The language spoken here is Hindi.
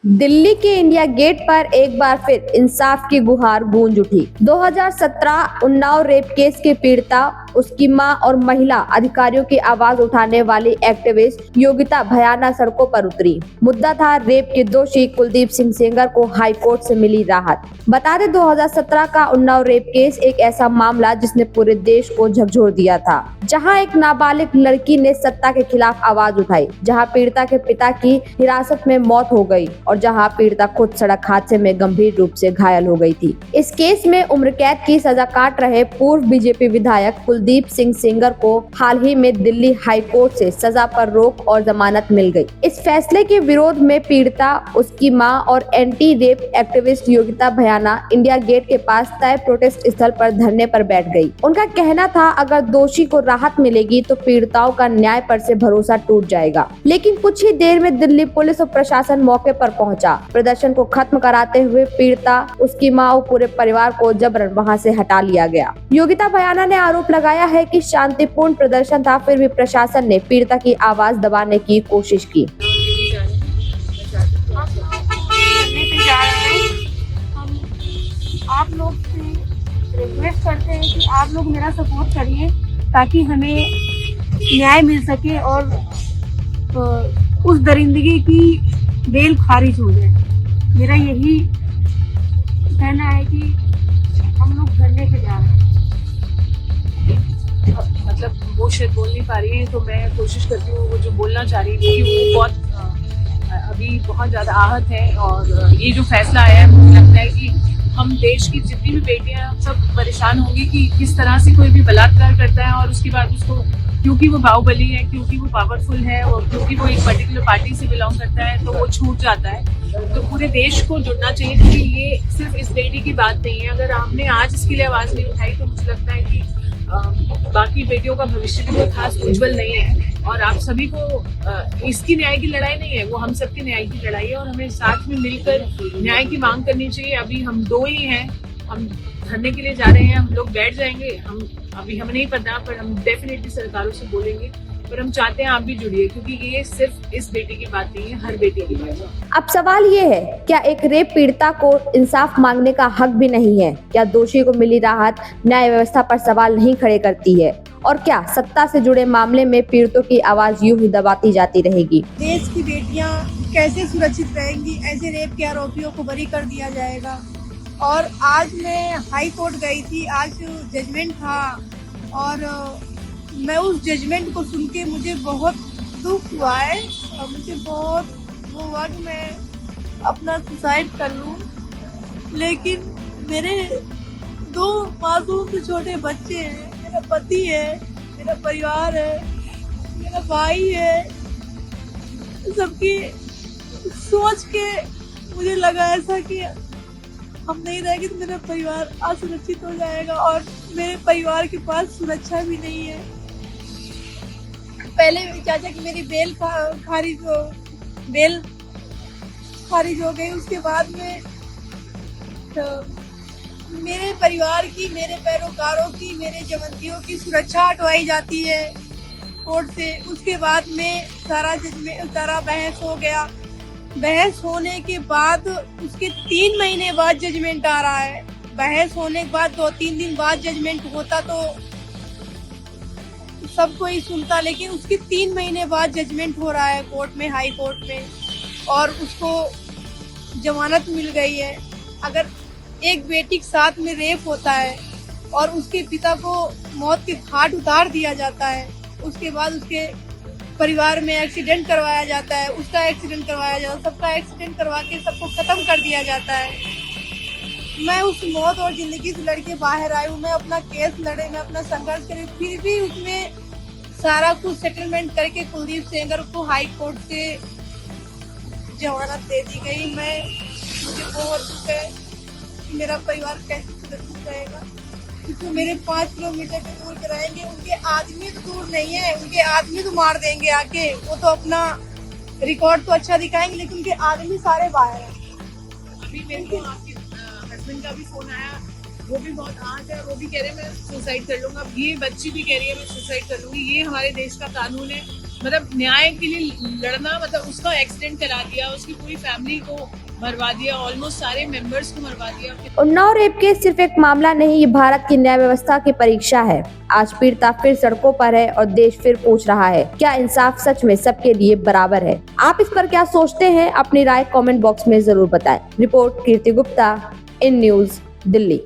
दिल्ली के इंडिया गेट पर एक बार फिर इंसाफ की गुहार गूंज उठी। 2017 उन्नाव रेप केस के पीड़िता, उसकी मां और महिला अधिकारियों की आवाज उठाने वाली एक्टिविस्ट योगिता भयाना सड़कों पर उतरी। मुद्दा था रेप के दोषी कुलदीप सिंह सेंगर को हाई कोर्ट से मिली राहत। बता दें 2017 का उन्नाव रेप केस एक ऐसा मामला जिसने पूरे देश को झकझोर दिया था, जहां एक नाबालिग लड़की ने सत्ता के खिलाफ आवाज उठाई, जहां पीड़िता के पिता की हिरासत में मौत हो गई और जहां पीड़िता खुद सड़क हादसे में गंभीर रूप से घायल हो गई थी। इस केस में उम्र कैद की सजा काट रहे पूर्व बीजेपी विधायक कुलदीप सिंह सेंगर को हाल ही में दिल्ली हाई कोर्ट से सजा पर रोक और जमानत मिल गई। इस फैसले के विरोध में पीड़िता, उसकी मां और anti rape activist Yogita भयाना India gate के पास तय प्रोटेस्ट स्थल पर धरने पर बैठ गई। उनका कहना था, अगर दोषी को राहत मिलेगी तो पीड़िताओं का न्याय पर से भरोसा टूट जाएगा। लेकिन कुछ ही देर में दिल्ली पुलिस और प्रशासन मौके पर पहुंचा। प्रदर्शन को खत्म कराते हुए पीड़िता, उसकी मां और पूरे परिवार को जबरन वहां से हटा लिया गया। योगिता भयाना ने आरोप लगाया है कि शांतिपूर्ण प्रदर्शन था, फिर भी प्रशासन ने पीड़िता की आवाज दबाने की कोशिश की। आप लोग से रिक्वेस्ट करते हैं कि आप लोग मेरा सपोर्ट करिए ताकि हमें न्याय मिल सके और उस दरिंदगी की बेल खारिज हो जाए। मेरा यही कहना है कि हम लोग धरने पे जा रहे हैं। मतलब वो शायद बोल नहीं पा रही है, तो मैं कोशिश करती हूँ वो जो बोलना चाह रही थी वो अभी बहुत ज़्यादा आहत है। और ये जो फैसला आया है, मुझे लगता है कि हम देश की जितनी भी बेटियां सब परेशान होंगी कि किस तरह से कोई भी बलात्कार करता है और उसके बाद उसको, क्योंकि वो बाहुबली है, क्योंकि वो पावरफुल है और क्योंकि वो एक पर्टिकुलर पार्टी से बिलोंग करता है, तो वो छूट जाता है। तो पूरे देश को जुड़ना चाहिए, क्योंकि ये सिर्फ इस बेटी की बात नहीं है। अगर हमने आज इसके लिए आवाज़ नहीं उठाई तो मुझे लगता है कि बाकी बेटियों का भविष्य भी बहुत खास उज्जवल नहीं है। और आप सभी को इसकी न्याय की लड़ाई नहीं है, वो हम सबके न्याय की लड़ाई है और हमें साथ में मिलकर न्याय की मांग करनी चाहिए। अभी हम दो ही हैं, हम धरने के लिए जा रहे हैं, हम लोग बैठ जाएंगे। अभी हमें नहीं पता, पर हम डेफिनेटली सरकारों से बोलेंगे। पर हम चाहते हैं आप भी जुड़िए, क्योंकि ये सिर्फ इस बेटी की बात नहीं है, हर बेटी की बात है। अब सवाल ये है, क्या एक रेप पीड़िता को इंसाफ मांगने का हक भी नहीं है? क्या दोषी को मिली राहत न्याय व्यवस्था पर सवाल नहीं खड़े करती है? और क्या सत्ता से जुड़े मामले में पीड़ितों की आवाज यूं ही दबाती जाती रहेगी? देश की बेटियां कैसे सुरक्षित रहेंगी? ऐसे रेप के आरोपियों को बरी कर दिया जाएगा। और आज मैं हाई कोर्ट गई थी, आज जजमेंट था और मैं उस जजमेंट को सुन के मुझे बहुत दुख हुआ है और मुझे बहुत वो हुआ कि मैं अपना सुसाइड कर लूं। लेकिन मेरे दो मासूम से छोटे बच्चे हैं, मेरा पति है, मेरा परिवार है, मेरा भाई है। सबकी सोच के मुझे लगा ऐसा कि हम नहीं रहेंगे तो मेरा परिवार असुरक्षित हो जाएगा और मेरे परिवार के पास सुरक्षा भी नहीं है। पहले चाचा की मेरी बेल खारिज हो गई, उसके बाद में तो मेरे परिवार की, मेरे पैरोकारों की, मेरे जवंतियों की सुरक्षा हटवाई जाती है कोर्ट से। उसके बाद में सारा बहस हो गया। बहस होने के बाद उसके 3 महीने बाद जजमेंट आ रहा है। बहस होने के बाद 2-3 दिन बाद जजमेंट होता तो सब कोई सुनता, लेकिन उसके 3 महीने बाद जजमेंट हो रहा है कोर्ट में, हाई कोर्ट में, और उसको जमानत मिल गई है। अगर एक बेटी के साथ में रेप होता है और उसके पिता को मौत के घाट उतार दिया जाता है, उसके बाद उसके परिवार में एक्सीडेंट करवाया जाता है, उसका एक्सीडेंट करवाया जाता है, सबका एक्सीडेंट करवा के सबको खत्म कर दिया जाता है। मैं उस मौत और जिंदगी से लड़के बाहर आई हूँ। मैं अपना केस लड़े, मैं अपना संघर्ष करे, फिर भी उसमें सारा कुछ सेटलमेंट करके कुलदीप सेंगर को हाई कोर्ट से जमानत दे दी गई। मुझे बहुत दुख है कि मेरा परिवार कैसे सुरक्षित रहेगा, क्योंकि मेरे 5 किलोमीटर के दूर कराएंगे। उनके आदमी तो दूर नहीं है, उनके आदमी तो मार देंगे आके। वो तो अपना रिकॉर्ड तो अच्छा दिखाएंगे, लेकिन उनके आदमी सारे बाहर हैं। अभी मेरे को आपके हस्बैंड का भी फोन आया, वो भी बहुत आहत है, वो भी कह रहे हैं मैं सुसाइड कर लूंगा। ये बच्ची भी कह रही है मैं सुसाइड कर लूंगी। ये हमारे देश का कानून है मतलब न्याय के लिए लड़ना, मतलब उसका एक्सीडेंट करा दिया, उसकी पूरी फैमिली को मरवा दिया, ऑलमोस्ट सारे मेंबर्स को मरवा दिया। उन्नाव रेप केस सिर्फ एक मामला नहीं, ये भारत की न्याय व्यवस्था की परीक्षा है। आज पीड़िता फिर सड़कों पर है और देश फिर पूछ रहा है, क्या इंसाफ सच में सबके लिए बराबर है? आप इस पर क्या सोचते हैं? अपनी राय कमेंट बॉक्स में जरूर बताएं। Report Kirti Gupta, in news, Delhi.